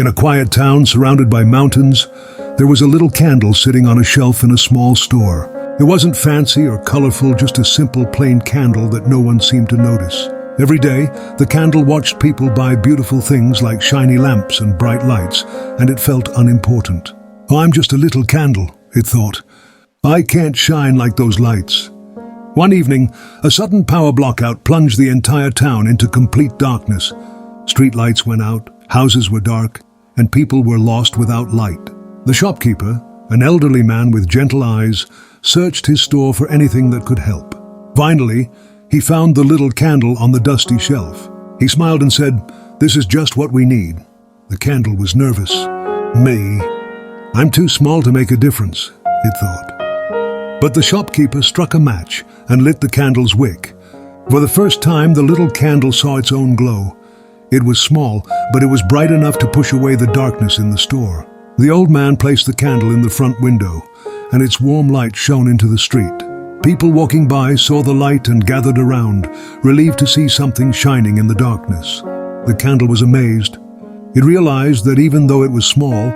In a quiet town surrounded by mountains, there was a little candle sitting on a shelf in a small store. It wasn't fancy or colorful, just a simple plain candle that no one seemed to notice. Every day, the candle watched people buy beautiful things like shiny lamps and bright lights, and it felt unimportant. "Oh, I'm just a little candle," it thought. "I can't shine like those lights." One evening, a sudden power blackout plunged the entire town into complete darkness. Street lights went out, houses were dark, and people were lost without light. The shopkeeper, an elderly man with gentle eyes, searched his store for anything that could help. Finally, he found the little candle on the dusty shelf. He smiled and said, "This is just what we need." The candle was nervous. "Me? I'm too small to make a difference," it thought. But the shopkeeper struck a match and lit the candle's wick. For the first time, the little candle saw its own glow. It was small, but it was bright enough to push away the darkness in the store. The old man placed the candle in the front window, and its warm light shone into the street. People walking by saw the light and gathered around, relieved to see something shining in the darkness. The candle was amazed. It realized that even though it was small,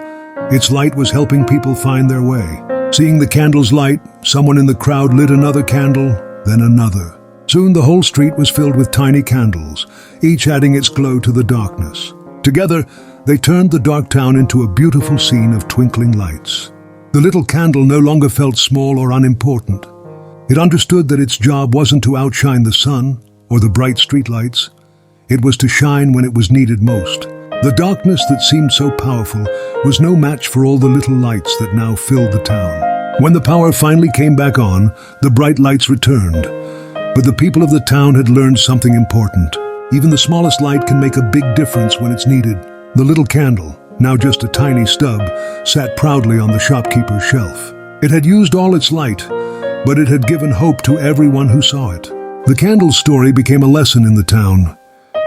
its light was helping people find their way. Seeing the candle's light, someone in the crowd lit another candle, then another. Soon the whole street was filled with tiny candles, each adding its glow to the darkness. Together, they turned the dark town into a beautiful scene of twinkling lights. The little candle no longer felt small or unimportant. It understood that its job wasn't to outshine the sun or the bright streetlights. It was to shine when it was needed most. The darkness that seemed so powerful was no match for all the little lights that now filled the town. When the power finally came back on, the bright lights returned. But the people of the town had learned something important. Even the smallest light can make a big difference when it's needed. The little candle, now just a tiny stub, sat proudly on the shopkeeper's shelf. It had used all its light, but it had given hope to everyone who saw it. The candle's story became a lesson in the town.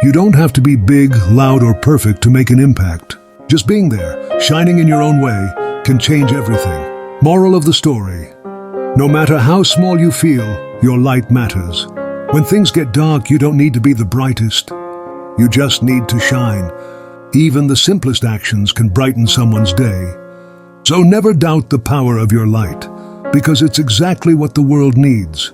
You don't have to be big, loud, or perfect to make an impact. Just being there, shining in your own way, can change everything. Moral of the story: no matter how small you feel, your light matters. When things get dark, you don't need to be the brightest. You just need to shine. Even the simplest actions can brighten someone's day. So never doubt the power of your light, because it's exactly what the world needs.